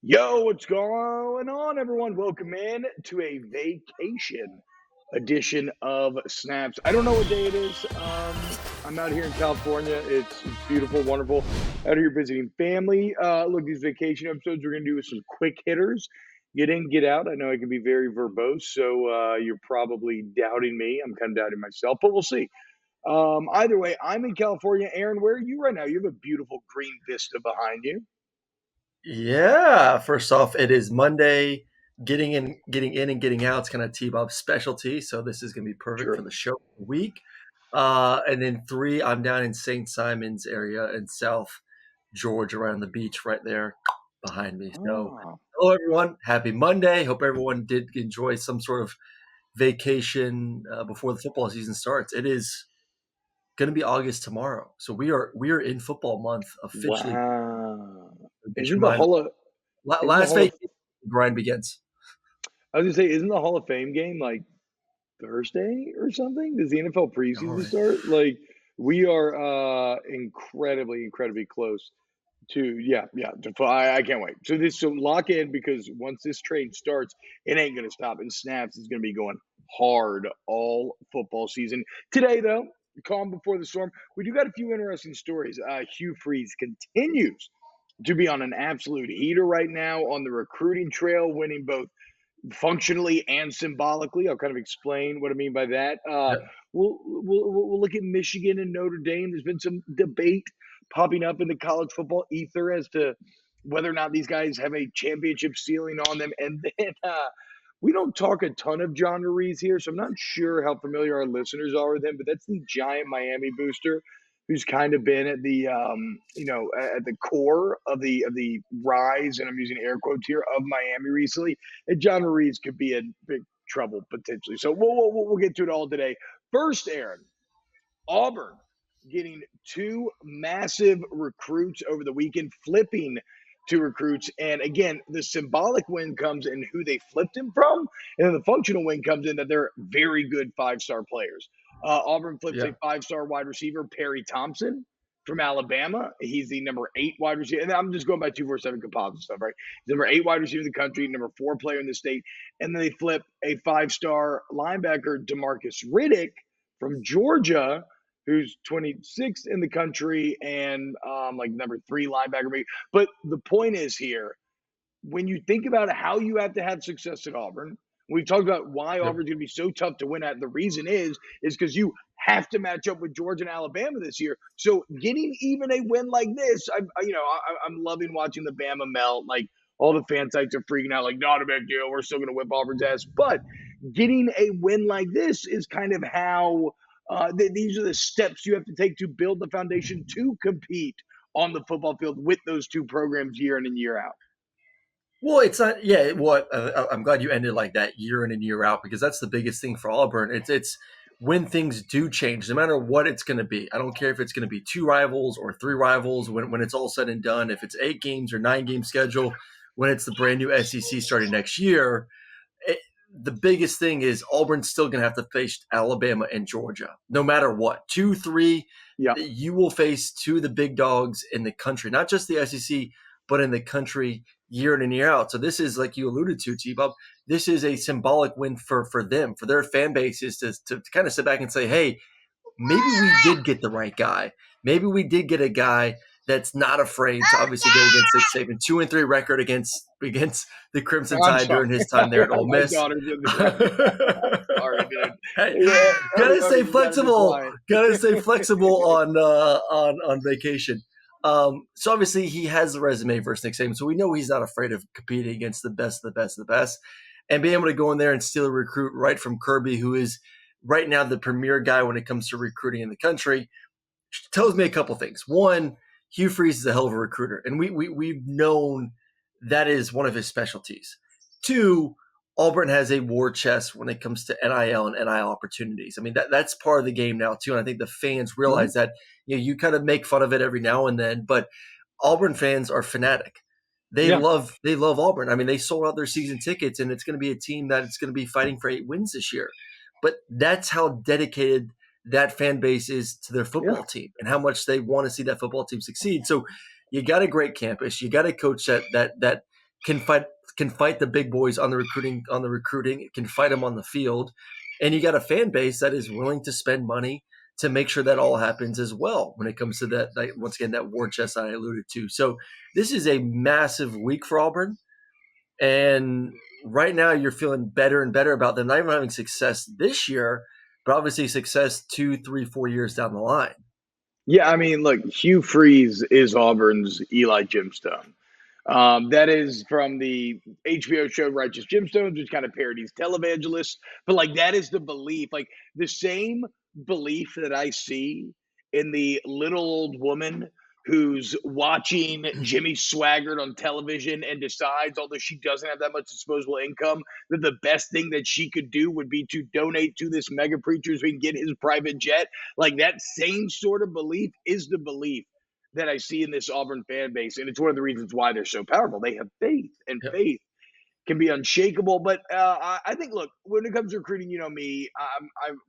Yo, what's going on, everyone? Welcome in to a vacation edition of Snaps. I don't know what day it is. I'm out here in California. It's beautiful, wonderful. Out here visiting family. Look, these vacation episodes we're gonna do with some quick hitters. Get in, get out. I know I can be very verbose, so you're probably doubting me. I'm kind of doubting myself, but we'll see. Either way, I'm in California. Aaron, where are you right now? You have a beautiful green vista behind you. Yeah, first off, it is Monday. Getting in and getting out is kind of T-Bob's specialty, so this is going to be perfect for Sure. the show week. And then three, I'm down in St. Simon's area in South Georgia, right on the beach, right there behind me. So, Ah. hello everyone, happy Monday. Hope everyone did enjoy some sort of vacation before the football season starts. It is going to be August tomorrow, so we are in football month officially. Wow. Get your mind. Isn't the Last Hall of vacation, the grind begins. I was gonna say, isn't the Hall of Fame game like Thursday or something? Does the NFL All preseason right. start? Like we are incredibly close to I can't wait. So lock in because once this trade starts, it ain't gonna stop. And Snaps is gonna be going hard all football season. Today though, calm before the storm. We do got a few interesting stories. Hugh Freeze continues to be on an absolute heater right now on the recruiting trail, winning both functionally and symbolically. I'll kind of explain what I mean by that. Yeah. We'll look at Michigan and Notre Dame. There's been some debate popping up in the college football ether as to whether or not these guys have a championship ceiling on them. And then we don't talk a ton of John Ruiz here, so I'm not sure how familiar our listeners are with him, but that's the giant Miami booster who's kind of been at the at the core of the rise, and I'm using air quotes here, of Miami recently. And John Ruiz could be in big trouble potentially. So we'll get to it all today. First, Aaron, Auburn getting two massive recruits over the weekend, flipping two recruits. And again, the symbolic win comes in who they flipped him from, and then the functional win comes in that they're very good five-star players. Auburn flips a Yeah. five-star wide receiver, Perry Thompson from Alabama. He's the number 8 wide receiver. And I'm just going by 247 composite stuff, right? He's number 8 wide receiver in the country, number 4 player in the state. And then they flip a five-star linebacker, Demarcus Riddick from Georgia, who's 26th in the country and like number 3 linebacker. But the point is here, when you think about how you have to have success at Auburn, we've talked about why Yep. Auburn's going to be so tough to win at. The reason is because you have to match up with Georgia and Alabama this year. So getting even a win like this, I'm loving watching the Bama melt. Like all the fan sites are freaking out, like not a big deal. We're still going to whip Auburn's ass. But getting a win like this is kind of how these are the steps you have to take to build the foundation to compete on the football field with those two programs year in and year out. Well, it's not. Yeah. I'm glad you ended like that, year in and year out, because that's the biggest thing for Auburn. It's when things do change, no matter what it's going to be. I don't care if it's going to be 2 rivals or 3 rivals. When it's all said and done, if it's 8 games or 9 game schedule, when it's the brand new SEC starting next year, it, the biggest thing is Auburn's still going to have to face Alabama and Georgia, no matter what. 2, 3, Yeah. you will face 2 of the big dogs in the country, not just the SEC, but in the country year in and year out. So this is, like you alluded to, T-Bob, this is a symbolic win for them, for their fan bases to kind of sit back and say, hey, maybe we did get the right guy. Maybe we did get a guy that's not afraid to obviously go against Nick Saban. 2-3 record against the Crimson I'm Tide sorry. during his time there at Ole My Miss. daughter's in the background. Sorry, dude. Hey, Yeah, gotta honey, stay you gotta be flexible. quiet. Gotta stay flexible on vacation. So obviously he has the resume versus Nick Saban, so we know he's not afraid of competing against the best of the best of the best, and being able to go in there and steal a recruit right from Kirby, who is right now the premier guy when it comes to recruiting in the country, tells me a couple things. One, Hugh Freeze is a hell of a recruiter, and we've known that is one of his specialties. Two, Auburn has a war chest when it comes to NIL and NIL opportunities. I mean, that's part of the game now too, and I think the fans realize Mhm. that. You kind of make fun of it every now and then, but Auburn fans are fanatic. Yeah. They love Auburn. I mean, they sold out their season tickets, and it's going to be a team that it's going to be fighting for 8 wins this year. But that's how dedicated that fan base is to their Yeah. football team and how much they want to see that football team succeed. So you got a great campus. You got a coach that can fight the big boys on the recruiting, can fight them on the field, and you got a fan base that is willing to spend money to make sure that all happens as well when it comes to that once again, that war chest I alluded to. So this is a massive week for Auburn, and right now you're feeling better and better about them not even having success this year, but obviously success 2, 3, 4 years down the line. Yeah, I mean, look, Hugh Freeze is Auburn's Eli Gemstone. That is from the HBO show Righteous Gemstones, which kind of parodies televangelists. But like that is the belief, like the same belief that I see in the little old woman who's watching Jimmy Swaggart on television and decides, although she doesn't have that much disposable income, that the best thing that she could do would be to donate to this mega preacher so he can get his private jet. Like that same sort of belief is the belief that I see in this Auburn fan base, and it's one of the reasons why they're so powerful. They have faith, and Yep. faith can be unshakable. But I think, look, when it comes to recruiting, you know me,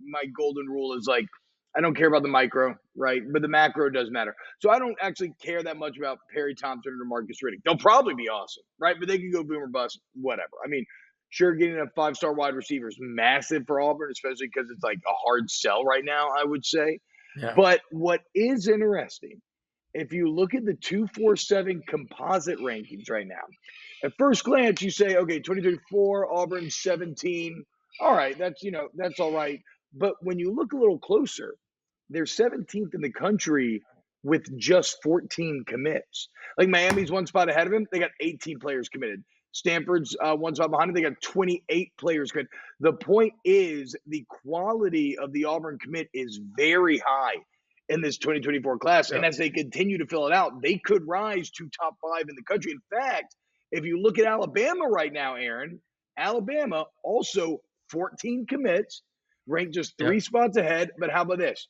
my golden rule is like I don't care about the micro, right? But the macro does matter. So I don't actually care that much about Perry Thompson or Marcus Riddick. They'll probably be awesome, right? But they can go boom or bust, whatever. I mean, sure, getting a 5-star wide receiver is massive for Auburn, especially because it's like a hard sell right now, I would say. Yeah. But what is interesting, if you look at the 247 composite rankings right now, at first glance, you say, okay, 2024, Auburn 17. All right, that's all right. But when you look a little closer, they're 17th in the country with just 14 commits. Like Miami's one spot ahead of him, they got 18 players committed. Stanford's one spot behind him, they got 28 players committed. The point is the quality of the Auburn commit is very high in this 2024 class. And Yep. as they continue to fill it out, they could rise to top 5 in the country. In fact, if you look at Alabama right now, Aaron, Alabama also 14 commits, ranked just 3 Yep. spots ahead. But how about this?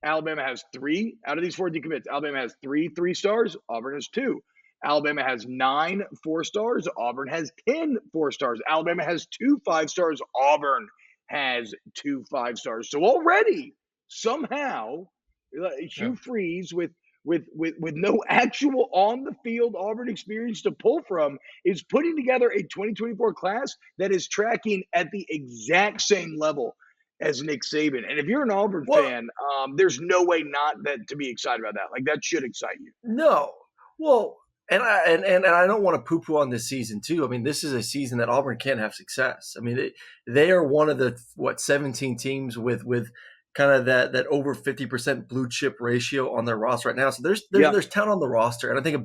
Alabama has 3 out of these 14 commits. Alabama has 3 3-stars. Auburn has 2. Alabama has 9 4-stars. Auburn has 10 4-stars. Alabama has 2 5-stars. Auburn has 2 5-stars. So already, somehow, Hugh Yep. Freeze with no actual on the field Auburn experience to pull from is putting together a 2024 class that is tracking at the exact same level as Nick Saban. And if you're an Auburn Well, fan, there's no way not that to be excited about that. Like that should excite you. no. Well, and I don't want to poo-poo on this season too. I mean, this is a season that Auburn can have success. I mean, they are one of the 17 teams with kind of that over 50% blue chip ratio on their roster right now. So there's talent on the roster, and I think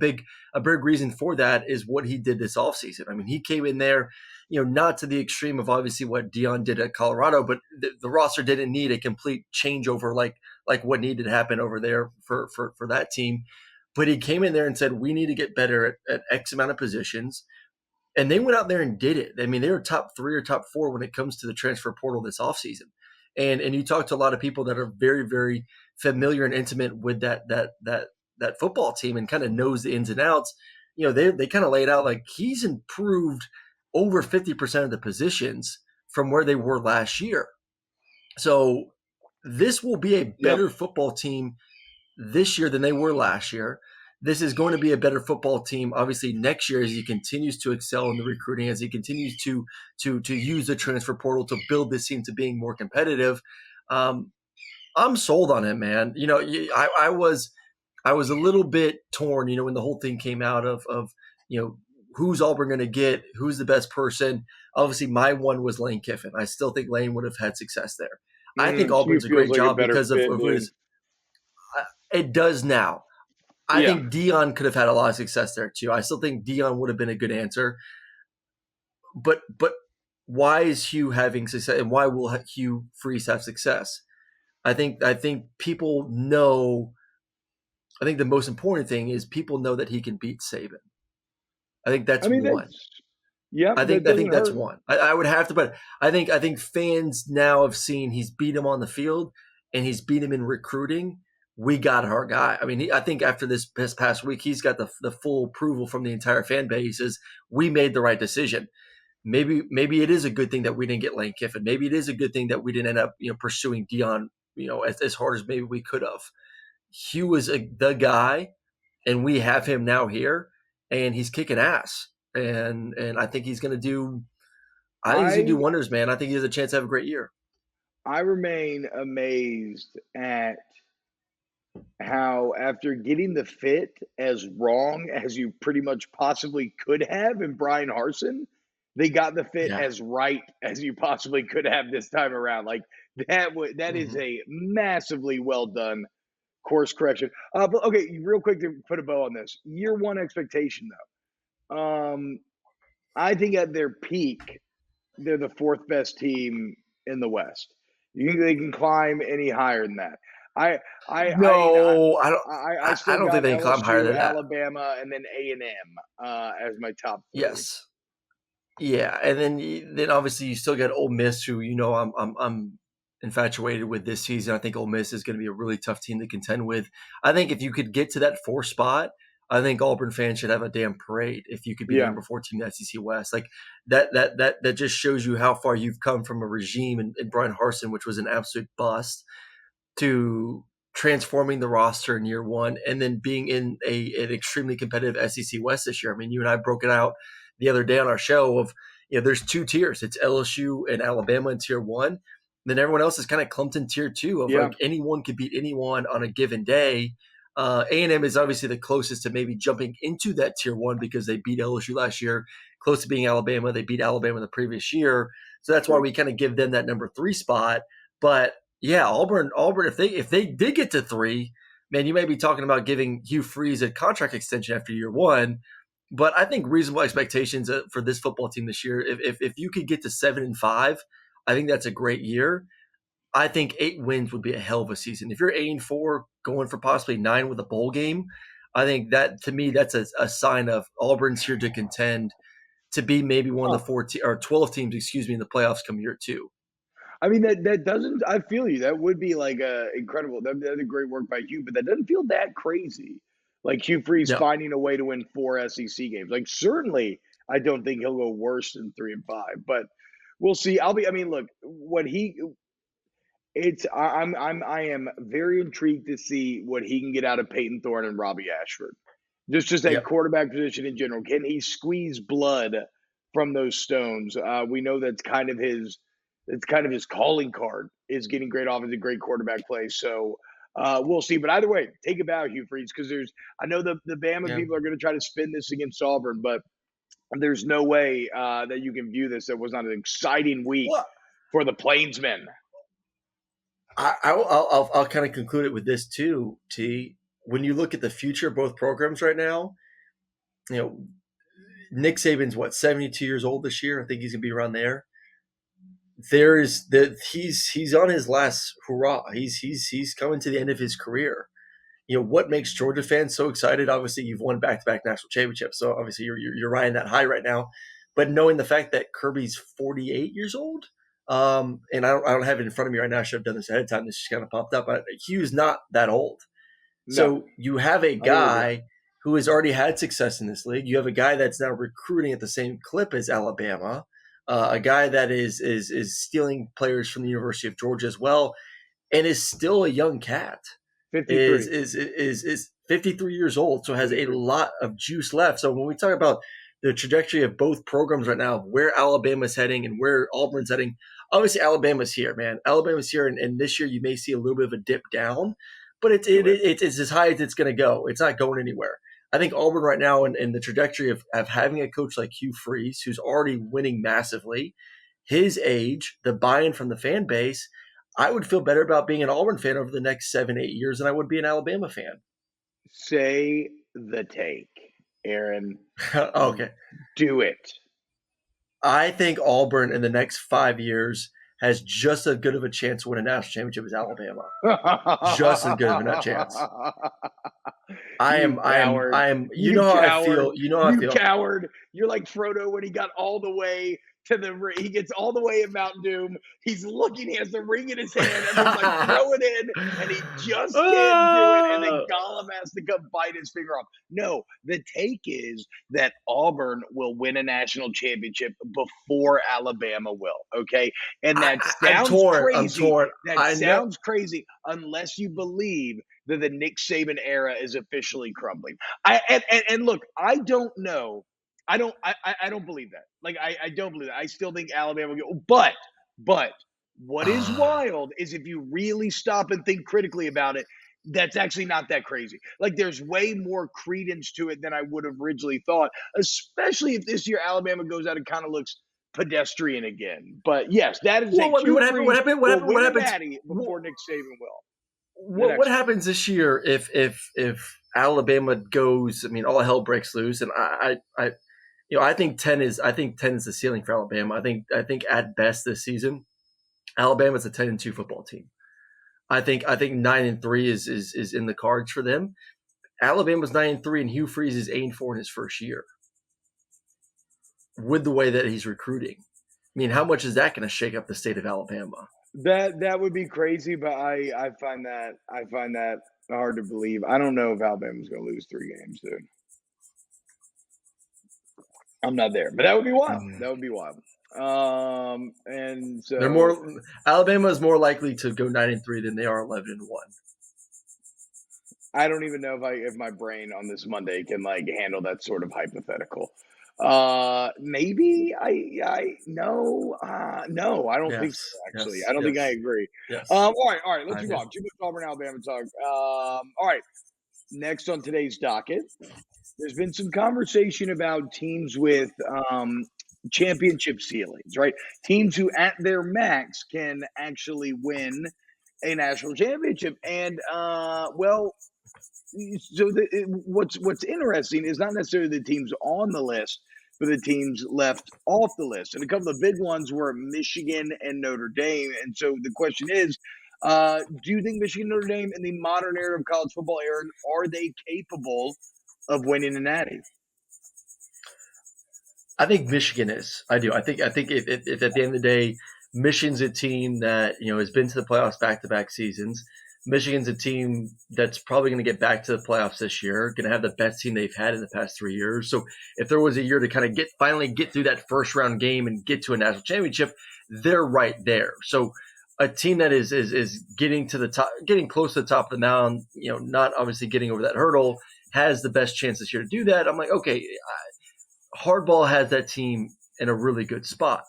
a big reason for that is what he did this offseason. I mean, he came in there, not to the extreme of obviously what Deion did at Colorado, but the roster didn't need a complete changeover like what needed to happen over there for that team. But he came in there and said, we need to get better at X amount of positions. And they went out there and did it. I mean, they were top 3 or top 4 when it comes to the transfer portal this offseason. And you talk to a lot of people that are very, very familiar and intimate with that football team and kind of knows the ins and outs. They kind of laid out like he's improved over 50% of the positions from where they were last year. So this will be a better football team this year than they were last year. This is going to be a better football team, obviously, next year as he continues to excel in the recruiting, as he continues to use the transfer portal to build this team to being more competitive. I'm sold on him, man. I was a little bit torn, when the whole thing came out of who's Auburn going to get, who's the best person. Obviously, my one was Lane Kiffin. I still think Lane would have had success there. I think Hugh Auburn's a feels great like a job better because of fit, dude. his. It does now. I Yeah. think Deion could have had a lot of success there too. I still think Deion would have been a good answer. But why is Hugh having success, and why will Hugh Freeze have success? I think people know. I think the most important thing is people know that he can beat Saban. I think that's I mean, one. that I doesn't think that's hurt. one. I would have to, but I think fans now have seen he's beat him on the field and he's beat him in recruiting. We got our guy. I mean, I think after this past week, he's got the full approval from the entire fan base. Is we made the right decision. Maybe it is a good thing that we didn't get Lane Kiffin. Maybe it is a good thing that we didn't end up pursuing Deion as hard as maybe we could have. Hugh is the guy, and we have him now here, and he's kicking ass. and I think he's going to do. I think he's going to do I wonders, man. I think he has a chance to have a great year. I remain amazed at how after getting the fit as wrong as you pretty much possibly could have in Brian Harsin, they got the fit Yeah. as right as you possibly could have this time around. Like that is Hmm. a massively well done course correction. But okay, real quick to put a bow on this. Year one expectation though. I think at their peak, they're the fourth best team in the West. You think they can climb any higher than that? I I mean No, I don't. I I still don't think got they can climb higher LSU, than that. Alabama, and then A&M as my top three. Yes. Yeah, and then obviously you still got Ole Miss, who I'm infatuated with this season. I think Ole Miss is going to be a really tough team to contend with. I think if you could get to that 4 spot, I think Auburn fans should have a damn parade if you could be the Yeah, number 4 team in the SEC West. Like that just shows you how far you've come from a regime in Brian Harsin, which was an absolute bust, to transforming the roster in year one and then being in an extremely competitive SEC West this year. I mean, you and I broke it out the other day on our show of, there's 2 tiers. It's LSU and Alabama in tier one. Then everyone else is kind of clumped in tier two of yeah, like anyone could beat anyone on a given day. A&M is obviously the closest to maybe jumping into that tier one because they beat LSU last year, close to being Alabama. They beat Alabama the previous year. So that's why true. we kind of give them that number 3 spot. But yeah, Auburn, if they did get to 3, man, you may be talking about giving Hugh Freeze a contract extension after year one. But I think reasonable expectations for this football team this year, if you could get to 7-5, I think that's a great year. I think 8 wins would be a hell of a season. If you're 8-4, going for possibly 9 with a bowl game, I think that to me that's a sign of Auburn's here to contend to be maybe one of Huh. the 12 teams, excuse me, in the playoffs come year 2. I mean that doesn't. I feel you. That would be like incredible. That's a great work by Hugh, but that doesn't feel that crazy. Like Hugh Freeze No, finding a way to win 4 SEC games. Like certainly, I don't think he'll go worse than 3-5, but we'll see. I mean, look, what he It's I am very intrigued to see what he can get out of Peyton Thorne and Robbie Ashford. Just that yep, quarterback position in general. Can he squeeze blood from those stones? We know that's kind of his calling card is getting great offensive, great quarterback play. So we'll see. But either way, take a bow, Hugh Freeze, because I know the Bama yeah. people are going to try to spin this against Auburn, but there's no way that you can view this that was not an exciting week Well, for the Plainsmen. I'll kind of conclude it with this too, T. When you look at the future of both programs right now, you know, Nick Saban's what 72 years old this year. I think he's gonna be around there. He's on his last hurrah. He's coming to the end of his career. What makes Georgia fans so excited? Obviously, you've won back-to-back national championships, so obviously you're riding that high right now. But knowing the fact that Kirby's 48 years old, and I don't have it in front of me right now. I should have done this ahead of time. This just kind of popped up. But Hugh's not that old, No, so you have a I agree with you. guy who has already had success in this league. You have a guy that's now recruiting at the same clip as Alabama, a guy that is stealing players from the University of Georgia as well, and is still a young cat. Is 53. is 53 years old, so has a 53. lot of juice left. So when we talk about the trajectory of both programs right now, where Alabama's heading and where Auburn's heading, obviously Alabama's here, man. Alabama's here, and this year you may see a little bit of a dip down, but it's as high as it's going to go. It's not going anywhere. I think Auburn right now in the trajectory of having a coach like Hugh Freeze, who's already winning massively, his age, the buy-in from the fan base, I would feel better about being an Auburn fan over the next 7-8 years than I would be an Alabama fan. Say the take, Aaron. Okay. Do it. I think Auburn in the next 5 years has just as good of a chance to win a national championship as Alabama. Just as good of a chance. I am, You I am, coward. I am. You You know how I coward. feel. You know how I You feel. coward. You're like Frodo when he got all the way to he gets all the way in Mount Doom. He's looking, he has the ring in his hand, and there's like throw it in, and he just can't do it. And then Gollum has to come bite his finger off. No, the take is that Auburn will win a national championship before Alabama will. Okay. And that I'm sounds torn. I'm crazy. torn. That I know. sounds crazy unless you believe that the Nick Saban era is officially crumbling. And look, I don't know I don't believe that. Like I don't believe that. I still think Alabama will go. But what is wild is if you really stop and think critically about it, that's actually not that crazy. Like there's way more credence to it than I would have originally thought, especially if this year Alabama goes out and kind of looks pedestrian again. But yes, that is a Well, I mean, Hugh what happened? What Freeze happened? What will happened? What win a happens? natty What, before Nick Saban will. The what next one. happens this year if Alabama goes? I mean, all hell breaks loose, and I think 10 is the ceiling for Alabama. I think at best this season, Alabama's a 10-2 football team. I think 9-3 is in the cards for them. Alabama's 9-3, and Hugh Freeze is 8-4 in his first year. With the way that he's recruiting, I mean, how much is that going to shake up the state of Alabama? That would be crazy, but I find that hard to believe. I don't know if Alabama's going to lose 3 games, dude. I'm not there, but that would be wild. That would be wild. And They're so more Alabama is more likely to go 9-3 than they are 11-1. I don't even know if my brain on this Monday can like handle that sort of hypothetical. Maybe I no no I don't think so. Yes, Actually, yes, I don't think I yes, agree. yes. All right. Let's I move do. on. Too much Auburn, Alabama talk. All right. Next on today's docket, there's been some conversation about teams with championship ceilings, right? Teams who, at their max, can actually win a national championship. And what's interesting is not necessarily the teams on the list, but the teams left off the list. And a couple of big ones were Michigan and Notre Dame. And so the question is, do you think Michigan, Notre Dame, in the modern era of college football, Aaron, are they capable of winning a natty? I think Michigan is. I do. I think if at the end of the day, Michigan's a team that has been to the playoffs back-to-back seasons. Michigan's a team that's probably going to get back to the playoffs this year. Going to have the best team they've had in the past 3 years. So if there was a year to kind of finally get through that first round game and get to a national championship, they're right there. So a team that is getting to the top, getting close to the top of the mound, not obviously getting over that hurdle, has the best chance this year to do that. I'm like, okay, Hardball has that team in a really good spot.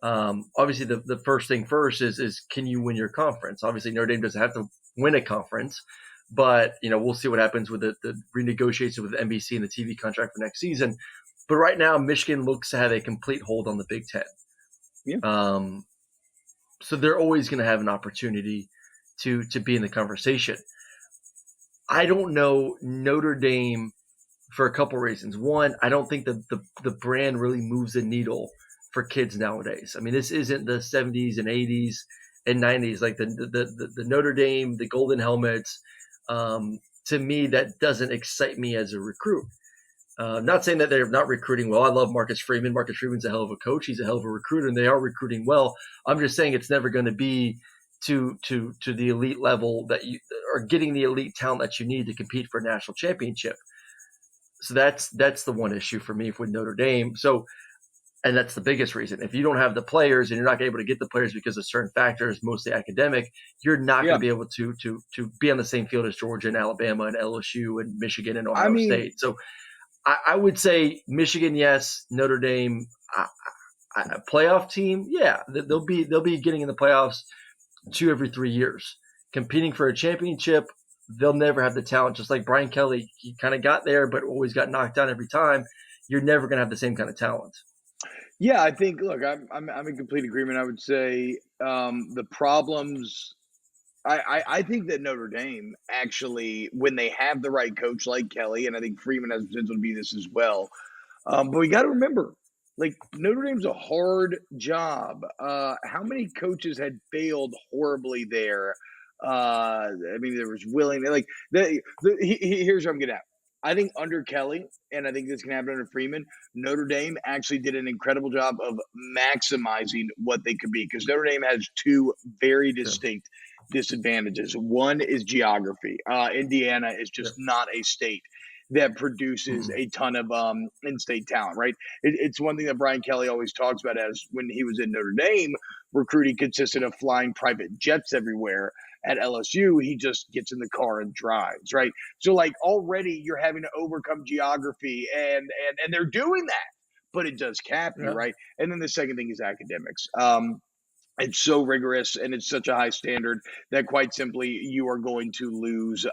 Obviously, the first thing first is can you win your conference? Obviously, Notre Dame doesn't have to win a conference, but we'll see what happens with the renegotiation with NBC and the TV contract for next season. But right now, Michigan looks to have a complete hold on the Big Ten. Yeah. So they're always going to have an opportunity to be in the conversation. I don't know Notre Dame for a couple reasons. One, I don't think the brand really moves the needle for kids nowadays. I mean, this isn't the 70s and 80s and 90s like the Notre Dame, the Golden Helmets. To me, that doesn't excite me as a recruit. Not saying that they're not recruiting well. I love Marcus Freeman. Marcus Freeman's a hell of a coach. He's a hell of a recruiter, and they are recruiting well. I'm just saying it's never going to be to the elite level that you are getting the elite talent that you need to compete for a national championship. So that's the one issue for me with Notre Dame. So, and that's the biggest reason. If you don't have the players and you're not able to get the players because of certain factors, mostly academic, you're not going to be able to be on the same field as Georgia and Alabama and LSU and Michigan and Ohio State. So I would say Michigan, yes. Notre Dame, playoff team, yeah. They'll be getting in the playoffs 2 every 3 years, competing for a championship. They'll never have the talent. Just like Brian Kelly, he kind of got there, but always got knocked down every time. You're never going to have the same kind of talent. Yeah, I think. Look, I'm in complete agreement. I would say the problems. I think that Notre Dame actually, when they have the right coach like Kelly, and I think Freeman has potential to be this as well. But we got to remember, like Notre Dame's a hard job. How many coaches had failed horribly there? I mean, there was willing. Like here's what I'm getting at. I think under Kelly, and I think this can happen under Freeman, Notre Dame actually did an incredible job of maximizing what they could be because Notre Dame has two very distinct disadvantages. One is geography. Indiana is just not a state that produces a ton of in-state talent, right? It's one thing that Brian Kelly always talks about as when he was in Notre Dame, recruiting consisted of flying private jets everywhere. At LSU, he just gets in the car and drives, right? So like already you're having to overcome geography and they're doing that. but it does cap you, Yeah. right? And then the second thing is academics. It's so rigorous and it's such a high standard that quite simply you are going to lose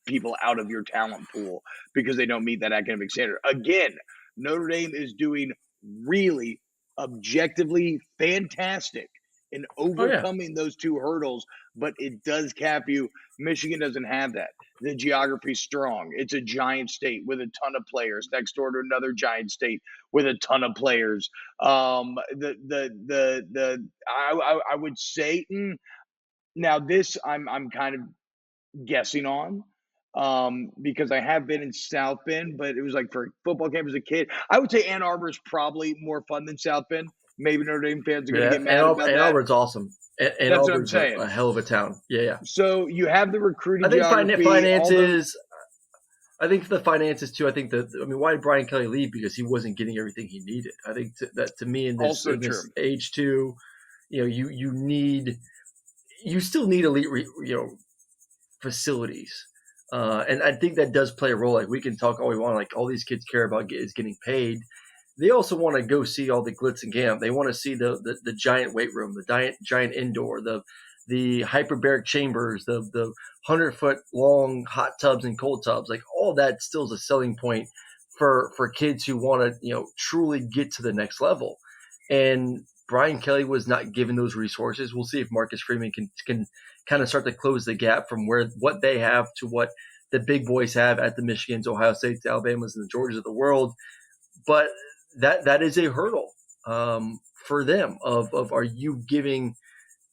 people out of your talent pool because they don't meet that academic standard. Again, Notre Dame is doing really objectively fantastic in Oh yeah. overcoming those two hurdles, but it does cap you. Michigan doesn't have that. The geography's strong. It's a giant state with a ton of players next door to another giant state with a ton of players. I would say now this I'm kind of guessing on because I have been in South Bend, but it was like for football camp as a kid. I would say Ann Arbor is probably more fun than South Bend. Maybe Notre Dame fans are going to Yeah. get mad about Ann that. Arbor's awesome. Ann That's what I'm Arbor's saying. a hell of a town. Yeah, yeah. So you have the I recruiting think geography, finances. I think the finances too. I think why did Brian Kelly leave? Because he wasn't getting everything he needed. I think that to me in this also true. age too, you still need elite facilities, and I think that does play a role. Like we can talk all we want. Like all these kids care about is getting paid. They also want to go see all the glitz and glam. They want to see the giant weight room, the giant indoor, the hyperbaric chambers, the 100-foot long hot tubs and cold tubs. Like all that still is a selling point for kids who want to truly get to the next level. And Brian Kelly was not given those resources. We'll see if Marcus Freeman can kind of start to close the gap from what they have to what the big boys have at the Michigans, Ohio States, the Alabamas, and the Georgias of the world. But that is a hurdle for them of are you giving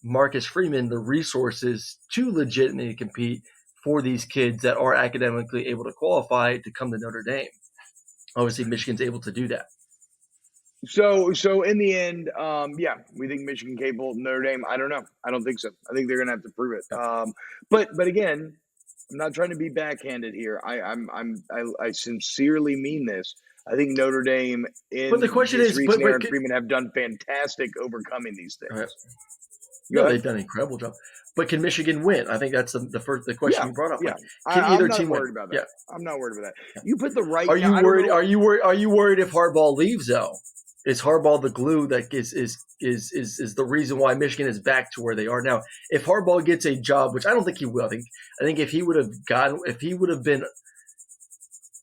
Marcus Freeman the resources to legitimately compete for these kids that are academically able to qualify to come to Notre Dame. Obviously, Michigan's able to do that. So in the end, yeah, we think Michigan capable. Notre Dame, I don't know. I don't think so. I think they're going to have to prove it. But again, I'm not trying to be backhanded here. I sincerely mean this. I think Notre Dame in But the question is, Aaron Freeman have done fantastic overcoming these things. Right. No, they've done an incredible job. But can Michigan win? I think that's the question you brought up. Yeah, like, can either team worried win? about that. Yeah. I'm not worried about that. Yeah. You put the right. Are you worried? Are you worried if Harbaugh leaves though? Is Harbaugh the glue that is the reason why Michigan is back to where they are now? If Harbaugh gets a job, which I don't think he will, I think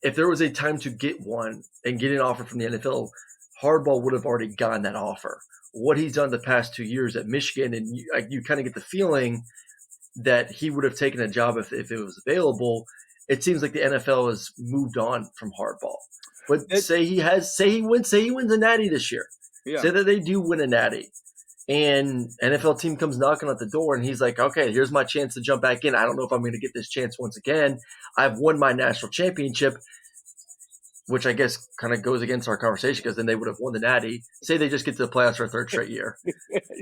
if there was a time to get one and get an offer from the NFL, Harbaugh would have already gotten that offer. What he's done the past 2 years at Michigan, and you kind of get the feeling that he would have taken a job if it was available. It seems like the NFL has moved on from Harbaugh. But say he wins a natty this year. Yeah. Say that they do win a natty, and NFL team comes knocking at the door, and he's like, "Okay, here's my chance to jump back in. I don't know if I'm going to get this chance once again. I've won my national championship." Which I guess kind of goes against our conversation because then they would have won the natty. Say they just get to the playoffs for a third straight year.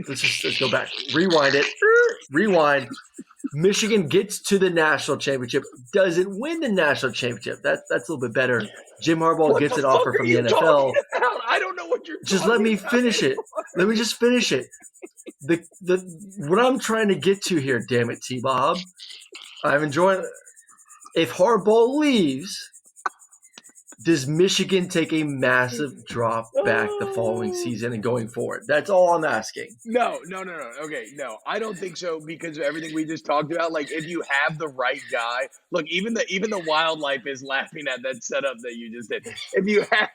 Let's go back. Rewind it. Rewind. Michigan gets to the national championship. Doesn't win the national championship. That's a little bit better. Jim Harbaugh gets an offer from the NFL. I don't know what you're just let me finish it. Let me just finish it. What I'm trying to get to here, damn it, T-Bob. I'm enjoying it. If Harbaugh leaves, does Michigan take a massive drop back the following season and going forward? That's all I'm asking. No. Okay, no, I don't think so because of everything we just talked about. Like, if you have the right guy, look, even the wildlife is laughing at that setup that you just did. If you have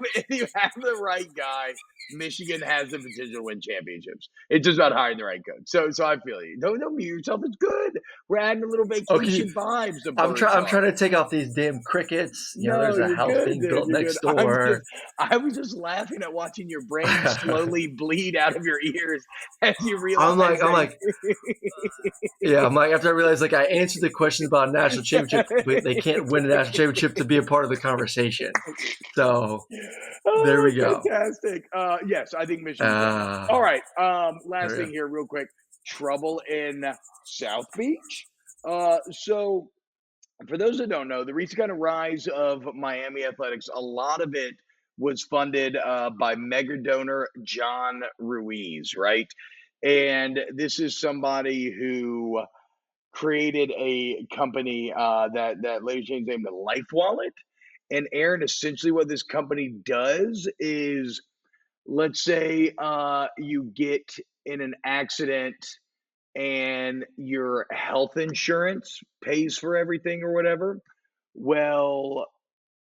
the right guy, Michigan has the potential to win championships. It's just about hiring the right coach. So I feel you. Don't mute yourself. It's good. We're adding a little vacation vibes. I'm trying to take off these damn crickets. There's a house being built next door. I was just laughing at watching your brain slowly bleed out of your ears as you realize. I'm like, yeah. I'm like, after I realized, like, I answered the question about a national championship, but they can't win a national championship to be a part of the conversation. So there we go. Fantastic. Yes, I think Michigan. All right. Last thing here, real quick. Trouble in South Beach. So for those that don't know, the recent kind of rise of Miami athletics, a lot of it was funded by mega donor John Ruiz, right? And this is somebody who created a company that Lady Jane's named the Life Wallet. And Aaron, essentially what this company does is, let's say you get in an accident and your health insurance pays for everything or whatever. Well,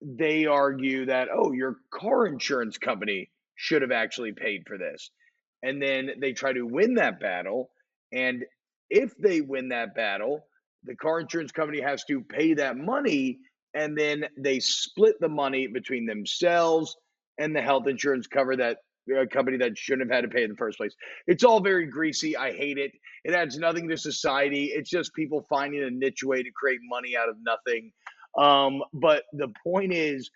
they argue that, oh, your car insurance company should have actually paid for this. And then they try to win that battle. And if they win that battle, the car insurance company has to pay that money. And then they split the money between themselves and the health insurance cover that company that shouldn't have had to pay in the first place. It's all very greasy. I hate it. It adds nothing to society. It's just people finding a niche way to create money out of nothing. But the point is,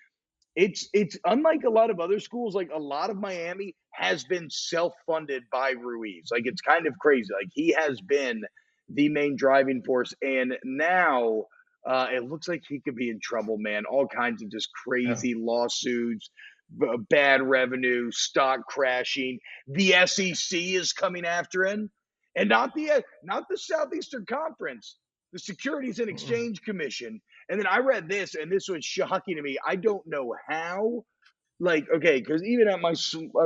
it's unlike a lot of other schools. Like a lot of Miami has been self-funded by Ruiz. Like it's kind of crazy. Like he has been the main driving force, and now it looks like he could be in trouble, man. All kinds of just Yeah. crazy lawsuits, bad revenue, stock crashing. The SEC is coming after him, and not the Southeastern Conference, the Securities and Mm-mm. Exchange Commission. And then I read this, and this was shocking to me. I don't know how. Like, okay, because even at our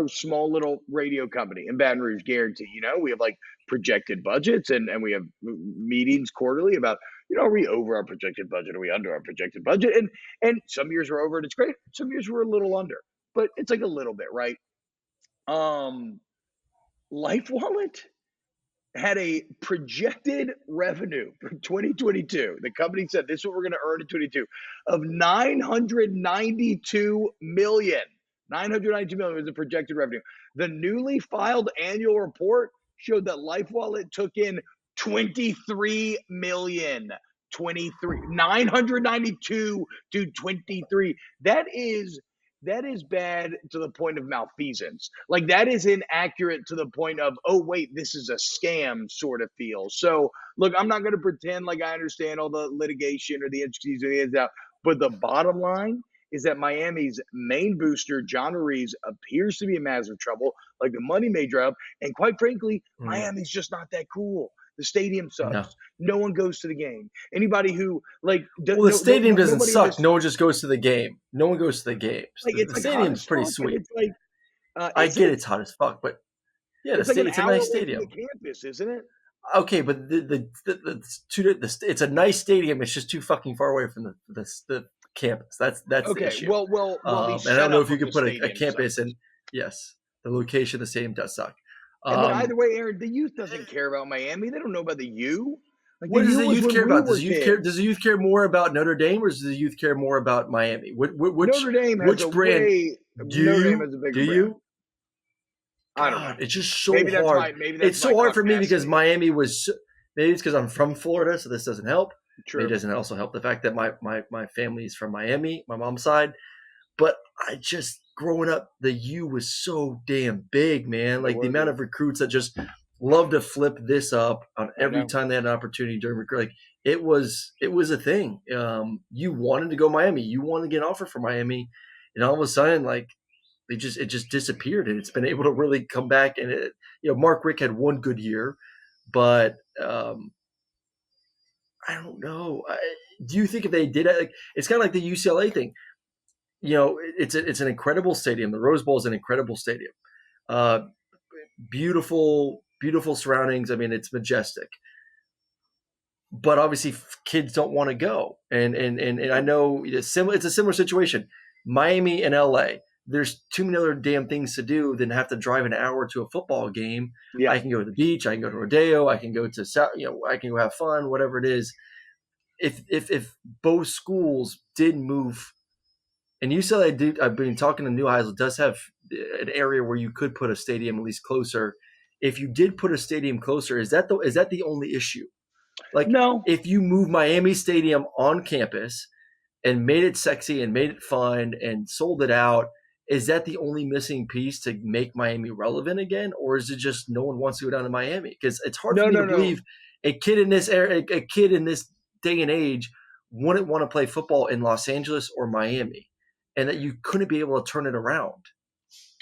small little radio company in Baton Rouge, Guarantee, we have like projected budgets, and we have meetings quarterly about, are we over our projected budget? Are we under our projected budget? And some years we're over and it's great. Some years we're a little under, but it's like a little bit, right? Um, Life Wallet had a projected revenue for 2022. The company said this is what we're going to earn in 22 of 992 million. 992 million was the projected revenue. The newly filed annual report showed that Life Wallet took in 23 million. 23 992 to 23. That is bad to the point of malfeasance. Like that is inaccurate to the point of, oh wait, this is a scam sort of feel. So look, I'm not going to pretend like I understand all the litigation or the intricacies or the ins and outs, but the bottom line is that Miami's main booster, John Ruiz, appears to be in massive trouble. Like the money may drop, and quite frankly, Mm. Miami's just not that cool. The stadium No. sucks. No one goes to the game. Anybody who like Well, the stadium doesn't nobody in suck. this, No one just goes to the game. No one goes to the games. like The it's like hot stadium's as pretty fuck, and sweet. it's like, I is get it? it's hot as fuck, but yeah, It's like an it's a hour nice away from the stadium. campus, isn't it? Okay, but it's a nice stadium. It's just too fucking far away from the campus. That's the Okay. issue. Well, the And I don't know if setup you of could the put a stadium campus sucks. in. Yes, the location of the stadium does suck. And then either Um, way, Aaron, the youth doesn't care about Miami. They don't know about the U. Like the what does U the was youth when care we about? were Does kids. the youth care more about Notre Dame or does the youth care more about Miami? Notre Dame has a Which brand way. do Notre Dame you has a bigger do brand. you? I don't know. God, it's just so Maybe that's hard. my maybe that's It's my so hard for me because caucasity. Miami was. Maybe it's because I'm from Florida, so this doesn't help. Maybe it True. doesn't also help the fact that my family is from Miami, my mom's side. But I just growing up, the U was so damn big, man. It Like the was amount big. of recruits that just love to flip this up on I every know. time they had an opportunity during recruit. Like it was a thing. You wanted to go Miami, you wanted to get an offer for Miami, and all of a sudden, like it just disappeared, and it's been able to really come back. And Mark Rick had one good year, but I don't know. Do you think if they did it, like, it's kind of like the UCLA thing? It's an incredible stadium. The Rose Bowl is an incredible stadium. Uh, beautiful surroundings. I mean, it's majestic. But obviously, kids don't want to go, and I know it's a similar situation. Miami and LA. There's too many other damn things to do than have to drive an hour to a football game. Yeah. I can go to the beach. I can go to Rodeo. I can go to I can go have fun. Whatever it is. If both schools did move. And UCLA, I've been talking to New Heisel, does have an area where you could put a stadium at least closer. If you did put a stadium closer, is that the only issue? Like, No. if you move Miami Stadium on campus and made it sexy and made it fun and sold it out, is that the only missing piece to make Miami relevant again, or is it just no one wants to go down to Miami? Because it's hard for No. me No. to No. believe a kid in this day and age wouldn't want to play football in Los Angeles or Miami, and that you couldn't be able to turn it around.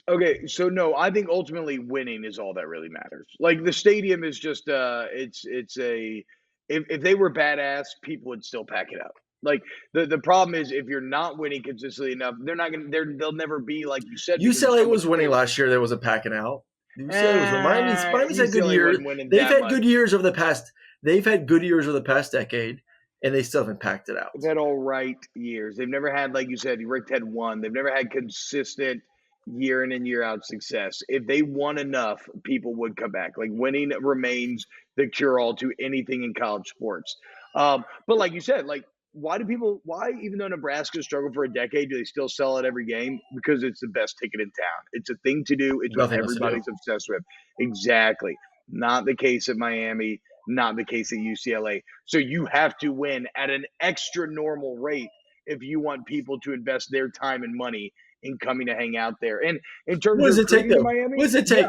Okay, so no, I think ultimately winning is all that really matters. Like the stadium is just it's a if they were badass, people would still pack it up. Like the problem is if you're not winning consistently enough, they'll never be like you said because there's UCLA so much was winning players. last year. There was a packing out. UCLA was winning. Miami's had good UCLA years. wasn't winning They've that had much. good years over the past. They've had good years over the past decade, and they still haven't packed it out. They've had all right years. They've never had, like you said, Rick had one. They've never had consistent year in and year out success. If they won enough, people would come back. Like winning remains the cure all to anything in college sports. But like you said, like why even though Nebraska struggled for a decade, do they still sell it every game? Because it's the best ticket in town. It's a thing to do. It's what Nothing else to do. everybody's obsessed with. Exactly. Not the case at Miami, not the case at UCLA. So you have to win at an extra normal rate if you want people to invest their time and money in coming to hang out there. And in terms What of does it take, recruiting in though? What Miami, does it yeah, take?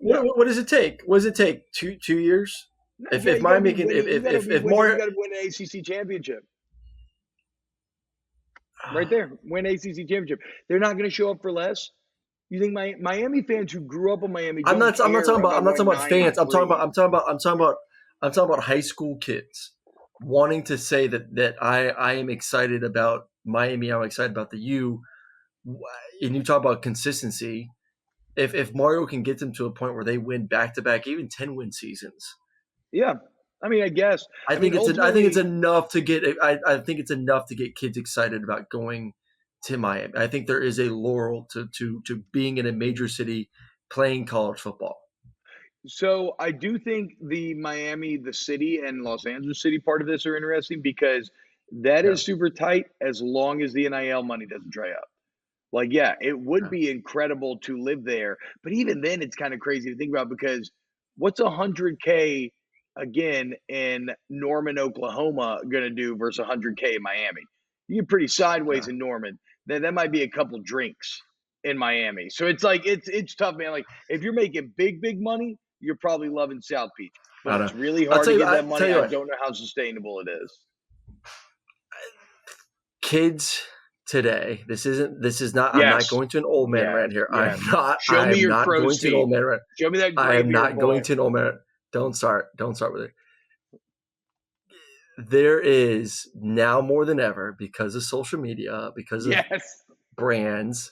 yeah. What does it take? What does it take? Two years? No, If yeah, if you got to Miami be can winning. You got to be if winning. You more got to win an ACC championship. Right there, win ACC championship. They're not going to show up for less. You think Miami fans who grew up in Miami don't I'm not care talking about about going fans. 9-3? I'm talking about high school kids wanting to say that I am excited about Miami. I'm excited about the U. And you talk about consistency. If Mario can get them to a point where they win back to back, even 10-win seasons, Yeah, I mean, I guess. I mean, I think it's ultimately, enough to get I think it's enough to get kids excited about going to Miami. I think there is a laurel to being in a major city playing college football. so I do think the Miami, the city, and Los Angeles city part of this are interesting because that Yeah, is super tight as long as the NIL money doesn't dry up. Like, yeah, it would yeah, be incredible to live there, but even then, it's kind of crazy to think about because what's 100K again in Norman, Oklahoma, going to do versus 100K in Miami? You get pretty sideways yeah. in Norman. Then that might be a couple drinks in Miami. So it's like it's tough, man. Like if you're making big money, you're probably loving South Beach, but I it's know. really hard to get I that tell money. you I what, don't know how sustainable it is. kids today. This is not. I'm not Yes, going to an old man yes, rant here. yes. Show I me am your not crow's going to an feet. old man rant. Show me that I gray am beard, not boy. going to an old man. Don't start. Don't start with it. There is now more than ever because of social media, because of Yes. brands,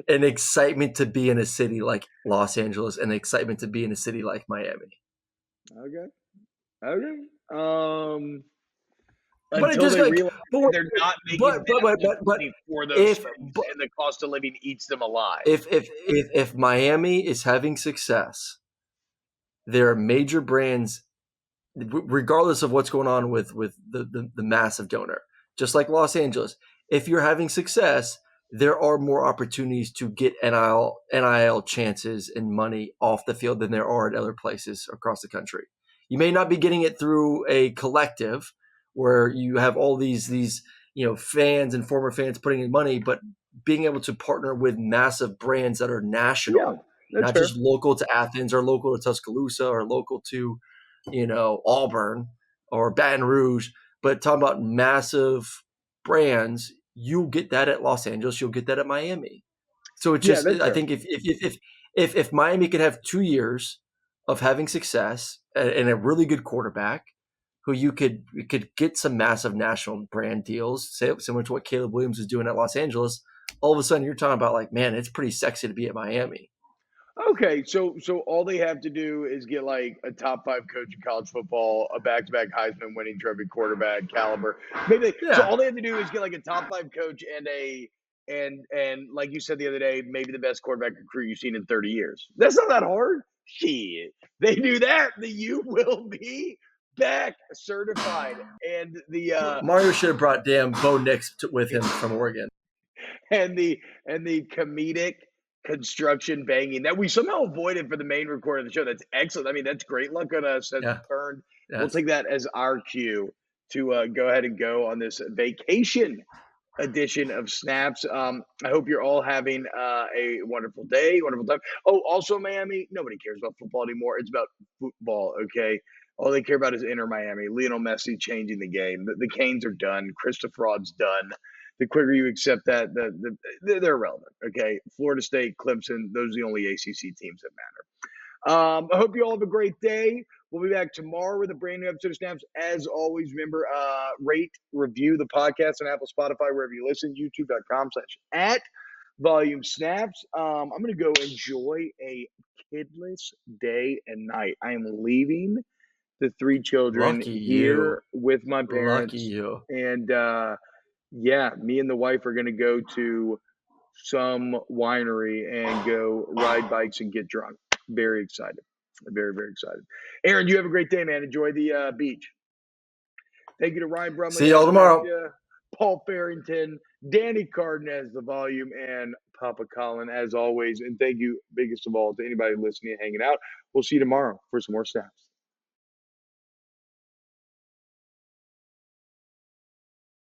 an excitement to be in a city like Los Angeles, and excitement to be in a city like Miami. Okay. Okay. But it Until just they like, realize but that they're not making that much but money for those if folks, and the cost of living eats them alive. if Miami is having success, there are major brands regardless of what's going on with the massive donor. Just like Los Angeles, if you're having success, there are more opportunities to get NIL chances and money off the field than there are at other places across the country. You may not be getting it through a collective where you have all these fans and former fans putting in money, but being able to partner with massive brands that are Yeah, national, that's not fair. just local to Athens or local to Tuscaloosa or local to Auburn or Baton Rouge, but talking about massive brands, you'll get that at Los Angeles, you'll get that at Miami. So it's Yeah, just, that's I fair. think if Miami could have 2 years of having success and a really good quarterback who you could get some massive national brand deals, similar to what Caleb Williams is doing at Los Angeles, all of a sudden you're talking about like, man, it's pretty sexy to be at Miami. Okay, so all they have to do is get like a top five coach in college football, a back-to-back Heisman winning trophy quarterback caliber. So Yeah, all they have to do is get like a top five coach and like you said the other day, maybe the best quarterback recruit you've seen in 30 years. That's not that hard. Shit, they do that, the U will be back certified, and Mario should have brought damn Bo Nix with him from Oregon. the comedic construction banging that we somehow avoided for the main record of the show. That's excellent. I mean, that's great luck on us. That's Yeah, turned. We'll yes. take that as our cue to go ahead and go on this vacation edition of Snaps. I hope you're all having a wonderful day, wonderful time. Oh, also Miami, nobody cares about football anymore. It's about football, okay? All they care about is Inter Miami. Lionel Messi changing the game. The Canes are done. Christopher Fraud's done. The quicker you accept that, they're irrelevant, okay? Florida State, Clemson, those are the only ACC teams that matter. I hope you all have a great day. We'll be back tomorrow with a brand new episode of Snaps. As always, remember, rate, review the podcast on Apple, Spotify, wherever you listen, youtube.com/@Volume Snaps. I'm going to go enjoy a kidless day and night. I am leaving the 3 children Lucky you. here with my Lucky parents. you. And yeah, me and the wife are going to go to some winery and go ride bikes and get drunk. Very excited. Very, very excited. Aaron, you have a great day, man. Enjoy the beach. Thank you to Ryan Brumley, See y'all tomorrow. Paul Farrington, Danny Cardenas, the volume, and Papa Colin, as always. And thank you, biggest of all, to anybody listening and hanging out. We'll see you tomorrow for some more snaps.